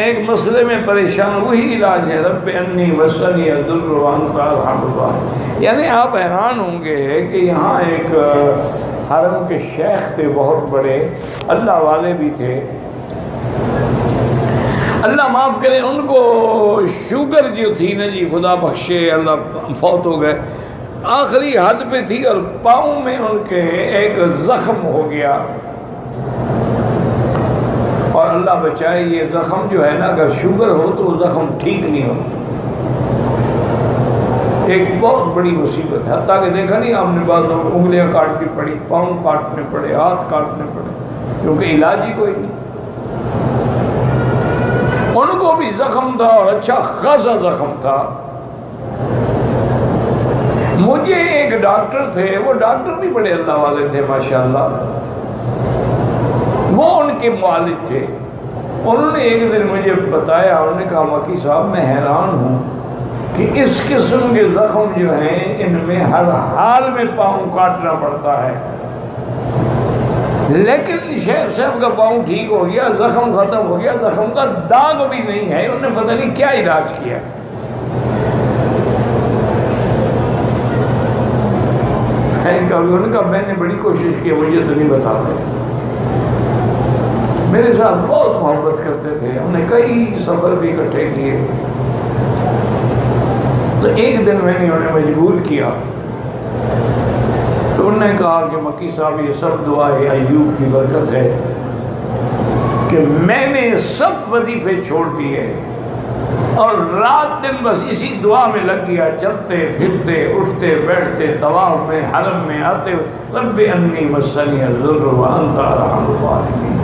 ایک مسئلے میں پریشان، وہی علاج ہے رب انی مسنی الضر وانت ارحم الراحمین۔ یعنی آپ حیران ہوں گے کہ یہاں ایک حرم کے شیخ تھے بہت بڑے، اللہ والے بھی تھے، اللہ معاف کرے، ان کو شوگر جو تھی نا جی، خدا بخشے، اللہ فوت ہو گئے، آخری حد پہ تھی، اور پاؤں میں ان کے ایک زخم ہو گیا، اور اللہ بچائے یہ زخم جو ہے نا، اگر شوگر ہو تو وہ زخم ٹھیک نہیں ہو، ایک بہت بڑی مصیبت ہے۔ حتیٰ کہ دیکھا نہیں آپ نے، بعض لوگ انگلیاں کاٹنی پڑی، پاؤں کاٹنے پڑے، ہاتھ کاٹنے پڑے، کیونکہ علاج ہی کوئی نہیں۔ ان کو بھی زخم تھا، اور اچھا خاصا زخم تھا۔ مجھے ایک ڈاکٹر تھے، وہ ڈاکٹر بھی بڑے اللہ والے تھے ماشاءاللہ، وہ ان کے والد تھے، انہوں نے ایک دن مجھے بتایا، انہوں نے کہا مکی صاحب میں حیران ہوں کہ اس قسم کے زخم جو ہیں ان میں ہر حال میں پاؤں کاٹنا پڑتا ہے، لیکن شیخ صاحب کا پاؤں ٹھیک ہو گیا، زخم ختم ہو گیا، زخم کا داغ بھی نہیں ہے، انہوں نے پتہ نہیں کیا علاج کیا۔ انہوں نے کہا میں نے بڑی کوشش کی، مجھے تو نہیں بتاتے، میرے ساتھ بہت محبت کرتے تھے، ہم نے کئی سفر بھی اکٹھے کیے۔ تو ایک دن میں نے انہیں مجبور کیا، تو انہوں نے کہا کہ مکی صاحب یہ سب دعائے ایوب کی برکت ہے کہ میں نے سب وظیفے چھوڑ دیے اور رات دن بس اسی دعا میں لگ گیا، چلتے پھرتے اٹھتے بیٹھتے، طواف میں، حرم میں آتے، رب انی مسنی الضر وانت ارحم الراحمین،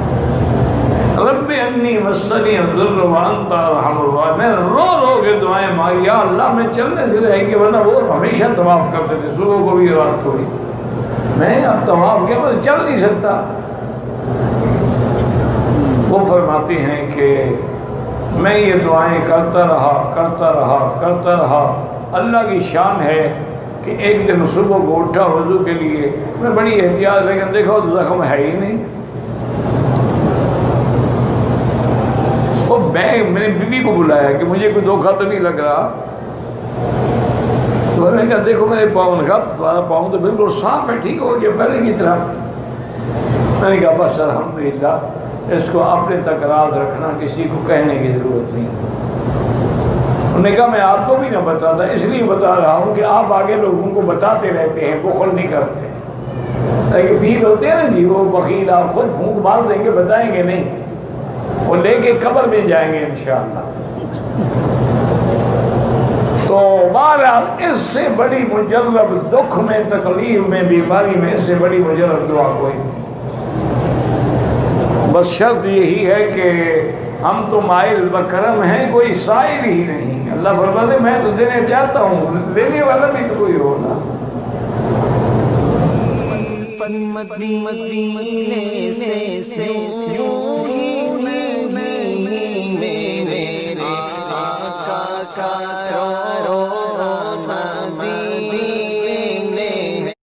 رب انی مسنی الضر وانت ارحم الراحمین۔ میں رو رو کے دعائیں مانگی، یا اللہ میں چلنے سے رہ گے، ورنہ وہ ہمیشہ طواف کرتے تھے، صبح کو بھی رات کو بھی، میں اب طواف کیا میں چل نہیں سکتا۔ وہ فرماتے ہیں کہ میں یہ دعائیں کرتا رہا، اللہ کی شان ہے کہ ایک دن صبح کو اٹھا وضو کے لیے، میں بڑی احتیاط، لیکن دیکھو زخم ہے ہی نہیں۔ میں نے بیوی کو بلایا کہ مجھے کوئی دھوکہ تو نہیں لگ رہا، تو میں نے کہا دیکھو میرے پاؤں کا، تمہارا پاؤں تو بالکل صاف ہے، ٹھیک ہو گیا پہلے کی طرح۔ میں نے کہا بس الحمدللہ، اس کو اپنے تک راز رکھنا، کسی کو کہنے کی ضرورت نہیں۔ انہوں نے کہا میں آپ کو بھی نہ بتاتا، اس لیے بتا رہا ہوں کہ آپ آگے لوگوں کو بتاتے رہتے ہیں، بخل نہیں کرتے، لیکن پیر ہوتے ہیں نا جی، وہ بخیل، آپ خود پھونک مار دیں گے، بتائیں گے نہیں، وہ لے کے قبر میں جائیں گے انشاءاللہ۔ تو بہرحال اس سے بڑی مجرب دکھ میں، تکلیف میں، بیماری میں، اس سے بڑی مجرب دعا کوئی نہیں۔ بس شرط یہی ہے کہ ہم تو مائل بکرم ہیں، کوئی سائل ہی نہیں۔ اللہ فرماتے میں تو دینا چاہتا ہوں، لینے والا بھی تو کوئی ہونا۔